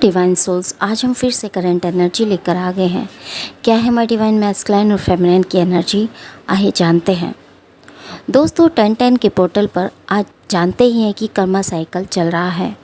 Divine souls, आज हम फिर से करंट एनर्जी लेकर आ गए हैं। क्या है हमारी डिवाइन मैस्कुलाइन और फेमिनाइन की एनर्जी, आइए जानते हैं। दोस्तों, 10-10 के पोर्टल पर आज जानते ही हैं कि कर्मा साइकिल चल रहा है।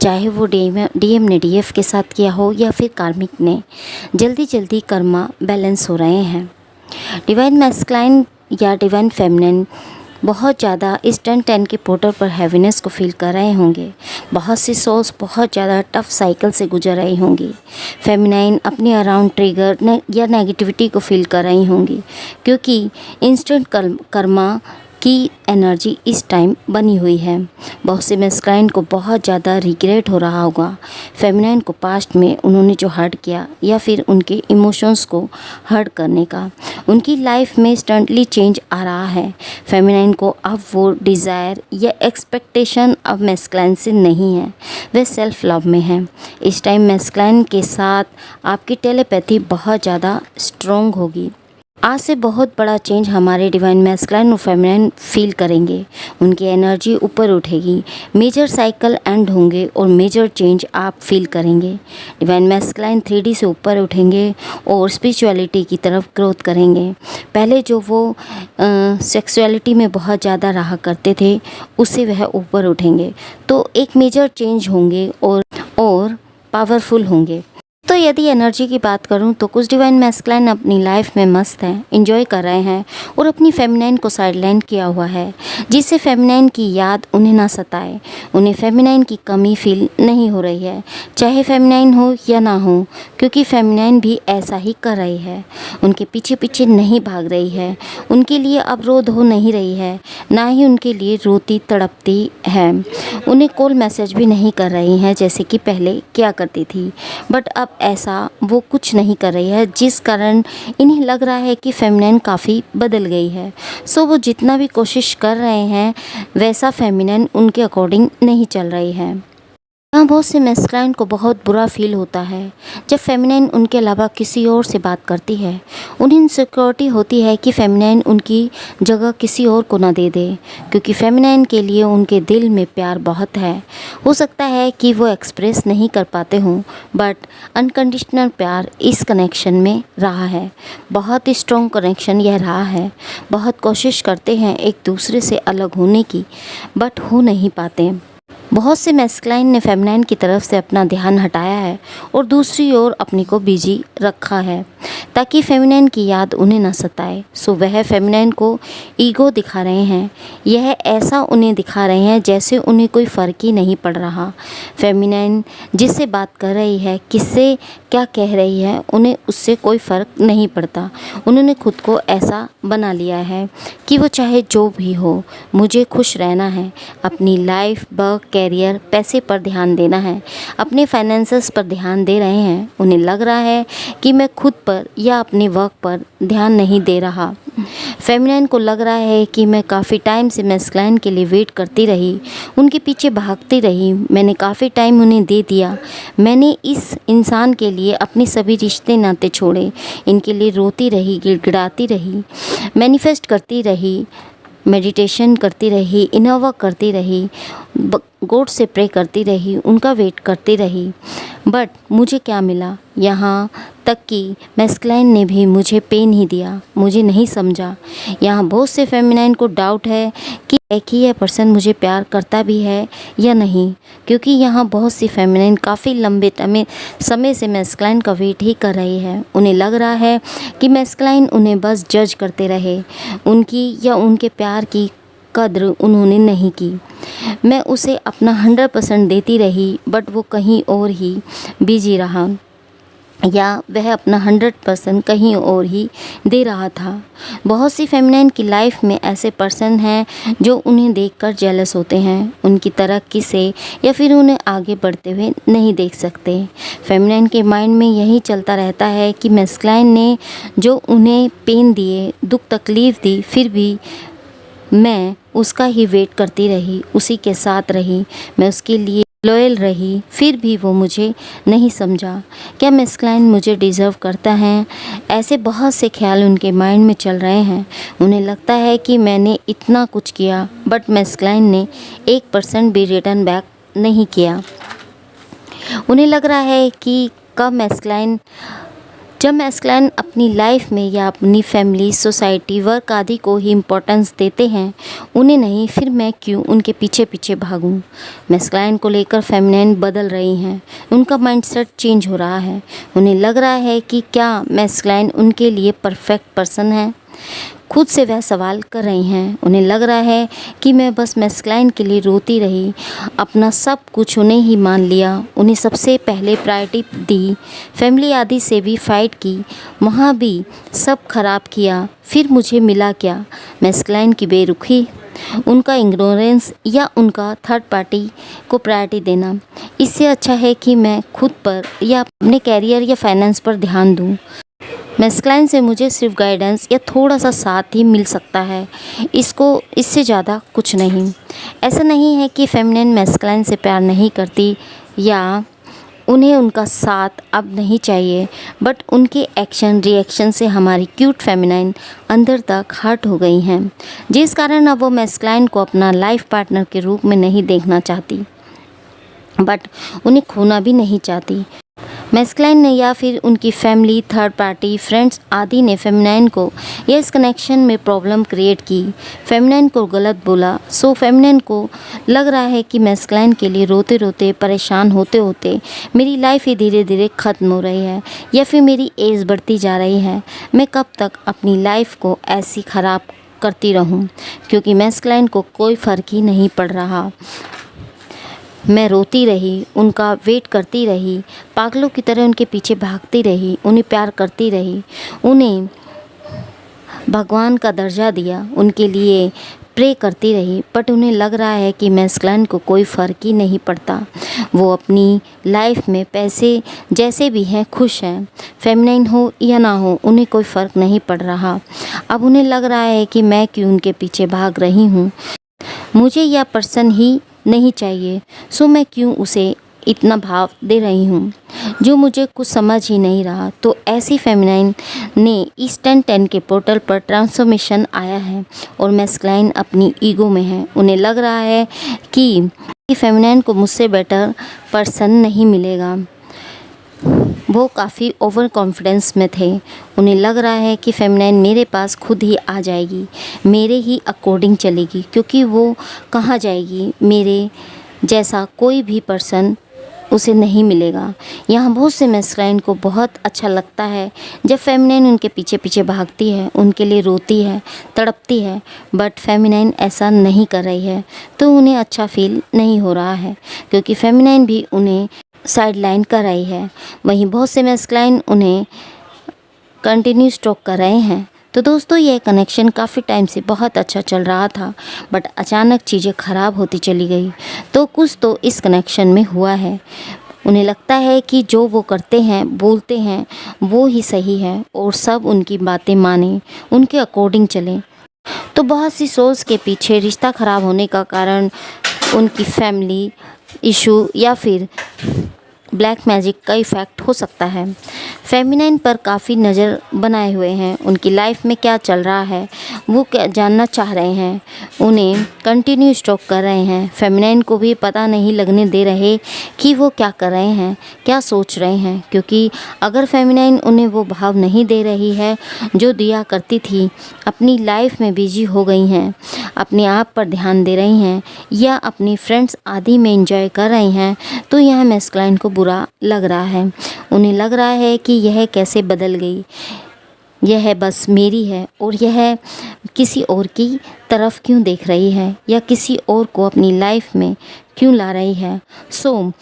चाहे वो डीएम ने डीएफ के साथ किया हो या फिर कार्मिक ने, जल्दी जल्दी कर्मा बैलेंस हो रहे हैं। डिवाइन मैस्कुलाइन या डिवाइन फेमिनाइन बहुत ज़्यादा इस 10-10 के पोर्टल पर हैवीनेस को फील कर रहे होंगे। बहुत सी सोल्स बहुत ज़्यादा टफ साइकिल से गुजर रही होंगी। फेमिनाइन अपने अराउंड ट्रिगर या नेगेटिविटी को फील कर रही होंगी, क्योंकि इंस्टेंट कर्मा की एनर्जी इस टाइम बनी हुई है। बहुत से मैस्कुलाइन को बहुत ज़्यादा रिग्रेट हो रहा होगा। फेमिनाइन को पास्ट में उन्होंने जो हर्ट किया या फिर उनके इमोशंस को हर्ट करने का, उनकी लाइफ में इंस्टेंटली चेंज आ रहा है। फेमिनाइन को अब वो डिज़ायर या एक्सपेक्टेशन अब मैस्कुलाइन से नहीं है, वे सेल्फ लव में है। इस टाइम मैस्कुलाइन के साथ आपकी टेलीपैथी बहुत ज़्यादा स्ट्रॉन्ग होगी। आज से बहुत बड़ा चेंज हमारे डिवाइन मैस्कुलाइन और फेमिनाइन फील करेंगे। उनकी एनर्जी ऊपर उठेगी, मेजर साइकिल एंड होंगे और मेजर चेंज आप फील करेंगे। डिवाइन मैस्कुलाइन 3D से ऊपर उठेंगे और स्पिरिचुअलिटी की तरफ ग्रोथ करेंगे। पहले जो वो सेक्सुअलिटी में बहुत ज़्यादा रहा करते थे, उससे वह ऊपर उठेंगे, तो एक मेजर चेंज होंगे और पावरफुल होंगे। तो यदि एनर्जी की बात करूं तो कुछ डिवाइन मैस्कुलाइन अपनी लाइफ में मस्त हैं, एंजॉय कर रहे हैं और अपनी फेमिनाइन को साइडलाइन किया हुआ है, जिससे फेमिनाइन की याद उन्हें ना सताए। उन्हें फेमिनाइन की कमी फील नहीं हो रही है, चाहे फेमिनाइन हो या ना हो, क्योंकि फेमिनाइन भी ऐसा ही कर रही है। उनके पीछे पीछे नहीं भाग रही है, उनके लिए अवरोध हो नहीं रही है, ना ही उनके लिए रोती तड़पती है। उन्हें कॉल मैसेज भी नहीं कर रही हैं जैसे कि पहले क्या करती थी, बट अब ऐसा वो कुछ नहीं कर रही है, जिस कारण इन्हें लग रहा है कि फेमिनाइन काफ़ी बदल गई है। सो वो जितना भी कोशिश कर रहे हैं, वैसा फेमिनाइन उनके अकॉर्डिंग नहीं चल रही है। यहाँ बहुत से मैस्कुलाइन को बहुत बुरा फील होता है जब फेमिनाइन उनके अलावा किसी और से बात करती है। उन्हें इनसिक्योरिटी होती है कि फेमिनाइन उनकी जगह किसी और को ना दे दे, क्योंकि फेमिनाइन के लिए उनके दिल में प्यार बहुत है। हो सकता है कि वो एक्सप्रेस नहीं कर पाते हों, बट अनकंडीशनल प्यार इस कनेक्शन में रहा है। बहुत ही स्ट्रॉन्ग कनेक्शन यह रहा है। बहुत कोशिश करते हैं एक दूसरे से अलग होने की, बट हो नहीं पाते। बहुत से मैस्कुलाइन ने फेमिनाइन की तरफ से अपना ध्यान हटाया है और दूसरी ओर अपने को बिजी रखा है, ताकि फेमिनाइन की याद उन्हें न सताए। सो वह फेमिनाइन को ईगो दिखा रहे हैं। यह ऐसा उन्हें दिखा रहे हैं जैसे उन्हें कोई फ़र्क ही नहीं पड़ रहा। फेमिनाइन जिससे बात कर रही है, किससे क्या कह रही है, उन्हें उससे कोई फ़र्क नहीं पड़ता। उन्होंने खुद को ऐसा बना लिया है कि वो चाहे जो भी हो, मुझे खुश रहना है। अपनी लाइफ, वर्क, कैरियर, पैसे पर ध्यान देना है, अपने फाइनेंसेस पर ध्यान दे रहे हैं। उन्हें लग रहा है कि मैं खुद पर या अपने वर्क पर ध्यान नहीं दे रहा। फेमिनाइन को लग रहा है कि मैं काफ़ी टाइम से मैस्कुलाइन के लिए वेट करती रही, उनके पीछे भागती रही, मैंने काफ़ी टाइम उन्हें दे दिया। मैंने इस इंसान के लिए अपने सभी रिश्ते नाते छोड़े, इनके लिए रोती रही, गिड़गिड़ाती रही, मैनिफेस्ट करती रही, मेडिटेशन करती रही, इनर वर्क करती रही, गॉड से प्रे करती रही, उनका वेट करती रही, बट मुझे क्या मिला? यहाँ तक कि मैस्कुलाइन ने भी मुझे पेन ही दिया, मुझे नहीं समझा। यहाँ बहुत से फेमिनाइन को डाउट है कि एक ही यह पर्सन मुझे प्यार करता भी है या नहीं, क्योंकि यहाँ बहुत सी फेमिनाइन काफ़ी लंबे समय से मैस्कुलाइन का वेट ही कर रही है। उन्हें लग रहा है कि मैस्कुलाइन उन्हें बस जज करते रहे, उनकी या उनके प्यार की कद्र उन्होंने नहीं की। मैं उसे अपना 100% देती रही, बट वो कहीं और ही बिजी रहा, या वह अपना 100% कहीं और ही दे रहा था। बहुत सी फेमिनाइन की लाइफ में ऐसे पर्सन हैं जो उन्हें देखकर जेलस होते हैं, उनकी तरक्की से, या फिर उन्हें आगे बढ़ते हुए नहीं देख सकते। फेमिनाइन के माइंड में यही चलता रहता है कि मैस्कुलाइन ने जो उन्हें पेन दिए, दुख तकलीफ़ दी, फिर भी मैं उसका ही वेट करती रही, उसी के साथ रही, मैं उसके लिए लॉयल रही, फिर भी वो मुझे नहीं समझा। क्या मैस्कुलाइन मुझे डिज़र्व करता है? ऐसे बहुत से ख्याल उनके माइंड में चल रहे हैं। उन्हें लगता है कि मैंने इतना कुछ किया, बट मैस्कुलाइन ने 1% भी रिटर्न बैक नहीं किया। उन्हें लग रहा है कि जब मैस्कुलाइन अपनी लाइफ में या अपनी फैमिली, सोसाइटी, वर्क आदि को ही इम्पोर्टेंस देते हैं, उन्हें नहीं, फिर मैं क्यों उनके पीछे पीछे भागूं। मैस्कुलाइन को लेकर फेमिनाइन बदल रही हैं, उनका माइंडसेट चेंज हो रहा है। उन्हें लग रहा है कि क्या मैस्कुलाइन उनके लिए परफेक्ट पर्सन है। खुद से वह सवाल कर रही हैं। उन्हें लग रहा है कि मैं बस मैस्कुलाइन के लिए रोती रही, अपना सब कुछ उन्हें ही मान लिया, उन्हें सबसे पहले प्रायोरिटी दी, फैमिली आदि से भी फाइट की, वहाँ भी सब खराब किया, फिर मुझे मिला क्या? मैस्कुलाइन की बेरुखी, उनका इग्नोरेंस या उनका थर्ड पार्टी को प्रायोरिटी देना। इससे अच्छा है कि मैं खुद पर या अपने कैरियर या फाइनेंस पर ध्यान दूँ। मैस्कुलाइन से मुझे सिर्फ गाइडेंस या थोड़ा सा साथ ही मिल सकता है, इससे ज़्यादा कुछ नहीं। ऐसा नहीं है कि फेमिनिन मैस्कुलाइन से प्यार नहीं करती या उन्हें उनका साथ अब नहीं चाहिए, बट उनके एक्शन रिएक्शन से हमारी क्यूट फेमिनाइन अंदर तक हर्ट हो गई हैं, जिस कारण अब वो मैस्कुलाइन को अपना लाइफ पार्टनर के रूप में नहीं देखना चाहती, बट उन्हें खोना भी नहीं चाहती। मैस्कुलाइन ने या फिर उनकी फैमिली, थर्ड पार्टी, फ्रेंड्स आदि ने फेमिनाइन को या इस कनेक्शन में प्रॉब्लम क्रिएट की, फेमिनाइन को गलत बोला। सो फेमिनाइन को लग रहा है कि मैस्कुलाइन के लिए रोते रोते, परेशान होते होते मेरी लाइफ ही धीरे धीरे ख़त्म हो रही है, या फिर मेरी एज बढ़ती जा रही है। मैं कब तक अपनी लाइफ को ऐसी ख़राब करती रहूं, क्योंकि मैस्कुलाइन को कोई फ़र्क ही नहीं पड़ रहा। मैं रोती रही, उनका वेट करती रही, पागलों की तरह उनके पीछे भागती रही, उन्हें प्यार करती रही, उन्हें भगवान का दर्जा दिया, उनके लिए प्रे करती रही, बट उन्हें लग रहा है कि मैस्कुलाइन को कोई फ़र्क ही नहीं पड़ता। वो अपनी लाइफ में पैसे जैसे भी हैं खुश हैं, फेमिनाइन हो या ना हो, उन्हें कोई फ़र्क नहीं पड़ रहा। अब उन्हें लग रहा है कि मैं क्यों उनके पीछे भाग रही हूँ, मुझे यह पर्सन ही नहीं चाहिए, सो मैं क्यों उसे इतना भाव दे रही हूँ जो मुझे कुछ समझ ही नहीं रहा। तो ऐसी फेमिनाइन ने इस 10-10 के पोर्टल पर ट्रांसफॉर्मेशन आया है और मैस्कुलाइन अपनी ईगो में है। उन्हें लग रहा है कि फेमिनाइन को मुझसे बेटर पर्सन नहीं मिलेगा। वो काफ़ी ओवर कॉन्फिडेंस में थे। उन्हें लग रहा है कि फेमिनाइन मेरे पास खुद ही आ जाएगी, मेरे ही अकॉर्डिंग चलेगी, क्योंकि वो कहाँ जाएगी, मेरे जैसा कोई भी पर्सन उसे नहीं मिलेगा। यहाँ बहुत से मैस्कुलाइन को बहुत अच्छा लगता है जब फेमिनाइन उनके पीछे पीछे भागती है, उनके लिए रोती है, तड़पती है, बट फेमिनाइन ऐसा नहीं कर रही है, तो उन्हें अच्छा फील नहीं हो रहा है, क्योंकि फेमिनाइन भी उन्हें साइड लाइन कर रही है। वहीं बहुत से मैस्कुलाइन उन्हें कंटिन्यू स्टॉक कर रहे हैं। तो दोस्तों, यह कनेक्शन काफ़ी टाइम से बहुत अच्छा चल रहा था, बट अचानक चीज़ें ख़राब होती चली गई। तो कुछ तो इस कनेक्शन में हुआ है। उन्हें लगता है कि जो वो करते हैं, बोलते हैं, वो ही सही है और सब उनकी बातें माने, उनके अकॉर्डिंग चलें। तो बहुत सी सोच के पीछे रिश्ता ख़राब होने का कारण उनकी फैमिली इशू या फिर ब्लैक मैजिक का इफ़ेक्ट हो सकता है। फेमिनाइन पर काफ़ी नज़र बनाए हुए हैं, उनकी लाइफ में क्या चल रहा है वो क्या जानना चाह रहे हैं, उन्हें कंटिन्यू स्टॉक कर रहे हैं। फेमिनाइन को भी पता नहीं लगने दे रहे कि वो क्या कर रहे हैं, क्या सोच रहे हैं, क्योंकि अगर फेमिनाइन उन्हें वो भाव नहीं दे रही है जो दिया करती थी, अपनी लाइफ में बिजी हो गई हैं, अपने आप पर ध्यान दे रही हैं या अपनी फ्रेंड्स आदि में एंजॉय कर रही हैं, तो यह मैस्कुलाइन को बुरा लग रहा है। उन्हें लग रहा है कि यह कैसे बदल गई, यह बस मेरी है और यह किसी और की तरफ क्यों देख रही है या किसी और को अपनी लाइफ में क्यों ला रही है। सो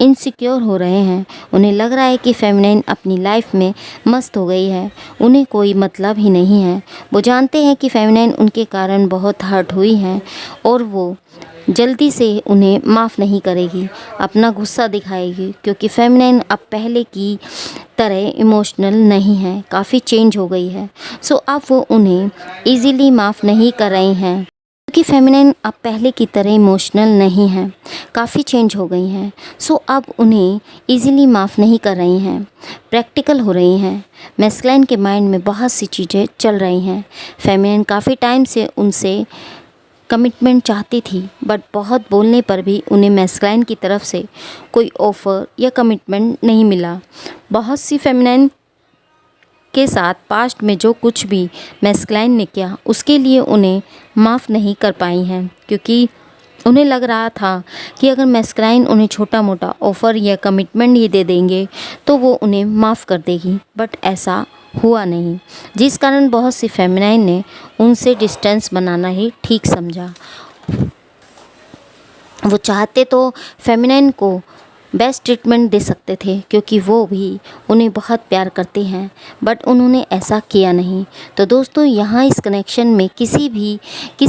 इनसिक्योर हो रहे हैं। उन्हें लग रहा है कि फेमिनाइन अपनी लाइफ में मस्त हो गई है, उन्हें कोई मतलब ही नहीं है। वो जानते हैं कि फेमिनाइन उनके कारण बहुत हर्ट हुई हैं और वो जल्दी से उन्हें माफ़ नहीं करेगी, अपना गुस्सा दिखाएगी, क्योंकि फेमिनाइन अब पहले की तरह इमोशनल नहीं है, काफ़ी चेंज हो गई है। सो अब वो उन्हें ईज़िली माफ़ नहीं कर रही हैं, क्योंकि फेमिनाइन अब पहले की तरह इमोशनल नहीं है, काफ़ी चेंज हो गई हैं। सो अब उन्हें ईज़िली माफ़ नहीं कर रही हैं, प्रैक्टिकल हो रही हैं। मैस्कुलाइन के माइंड में बहुत सी चीज़ें चल रही हैं। फेमिनाइन काफ़ी टाइम से उनसे कमिटमेंट चाहती थी, बट बहुत बोलने पर भी उन्हें मैस्कुलाइन की तरफ से कोई ऑफ़र या कमिटमेंट नहीं मिला। बहुत सी फेमिनाइन के साथ पास्ट में जो कुछ भी मैस्कुलाइन ने किया उसके लिए उन्हें माफ़ नहीं कर पाई हैं, क्योंकि उन्हें लग रहा था कि अगर मैस्कुलाइन उन्हें छोटा मोटा ऑफ़र या कमिटमेंट ही दे देंगे तो वो उन्हें माफ़ कर देगी, बट ऐसा हुआ नहीं, जिस कारण बहुत सी फेमिनाइन ने उनसे डिस्टेंस बनाना ही ठीक समझा। वो चाहते तो फेमिनाइन को बेस्ट ट्रीटमेंट दे सकते थे, क्योंकि वो भी उन्हें बहुत प्यार करते हैं, बट उन्होंने ऐसा किया नहीं। तो दोस्तों, यहाँ इस कनेक्शन में किसी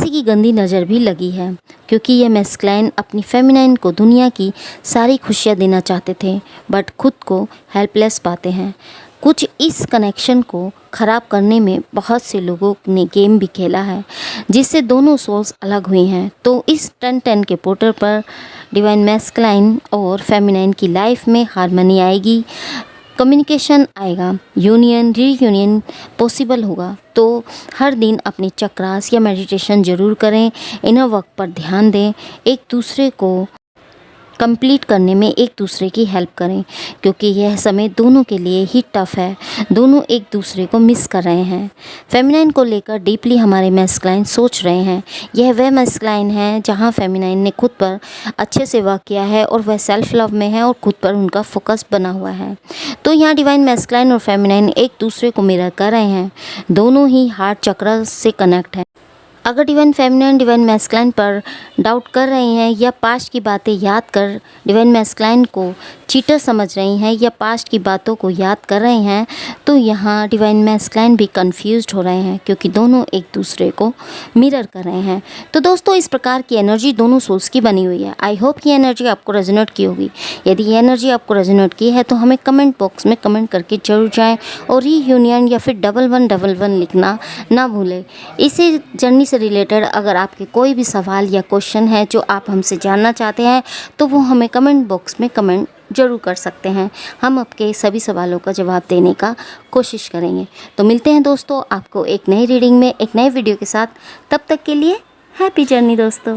की गंदी नज़र भी लगी है, क्योंकि ये मैस्कुलाइन अपनी फेमिनाइन को दुनिया की सारी खुशियाँ देना चाहते थे, बट खुद को हेल्पलेस पाते हैं। कुछ इस कनेक्शन को ख़राब करने में बहुत से लोगों ने गेम भी खेला है, जिससे दोनों सोल्स अलग हुई हैं। तो इस 10-10 के पोर्टल पर डिवाइन मैस्कुलाइन और फेमिनाइन की लाइफ में हार्मनी आएगी, कम्युनिकेशन आएगा, यूनियन रीयूनियन पॉसिबल होगा। तो हर दिन अपने चक्रास या मेडिटेशन ज़रूर करें, इनर वर्क पर ध्यान दें, एक दूसरे को कंप्लीट करने में एक दूसरे की हेल्प करें, क्योंकि यह समय दोनों के लिए ही टफ है। दोनों एक दूसरे को मिस कर रहे हैं। फेमिनाइन को लेकर डीपली हमारे मैस्कुलाइन सोच रहे हैं। यह वह मैस्कुलाइन है जहां फेमिनाइन ने खुद पर अच्छे से वर्क किया है और वह सेल्फ लव में है और खुद पर उनका फोकस बना हुआ है। तो यहाँ डिवाइन मैस्कुलाइन और फेमिनाइन एक दूसरे को मिरर कर रहे हैं। दोनों ही हार्ट चक्र से कनेक्ट हैं। अगर डिवाइन फेमिनाइन डिवाइन मैस्कुलाइन पर डाउट कर रही हैं या पास्ट की बातें याद कर डिवाइन मैस्कुलाइन को चीटर समझ रही हैं या पास्ट की बातों को याद कर रहे हैं, तो यहाँ डिवाइन मैस्कुलाइन भी कंफ्यूज्ड हो रहे हैं, क्योंकि दोनों एक दूसरे को मिरर कर रहे हैं। तो दोस्तों, इस प्रकार की एनर्जी दोनों सोल्स की बनी हुई है। आई होप कि एनर्जी आपको रेजोनेट की होगी। यदि ये एनर्जी आपको रेजोनेट की है तो हमें कमेंट बॉक्स में कमेंट करके जरूर जाएं और रीयूनियन या फिर 1111 लिखना ना भूलें। इसी जर्नी से रिलेटेड अगर आपके कोई भी सवाल या क्वेश्चन है जो आप हमसे जानना चाहते हैं, तो वो हमें कमेंट बॉक्स में कमेंट ज़रूर कर सकते हैं। हम आपके सभी सवालों का जवाब देने का कोशिश करेंगे। तो मिलते हैं दोस्तों आपको एक नई रीडिंग में एक नए वीडियो के साथ। तब तक के लिए हैप्पी जर्नी दोस्तों।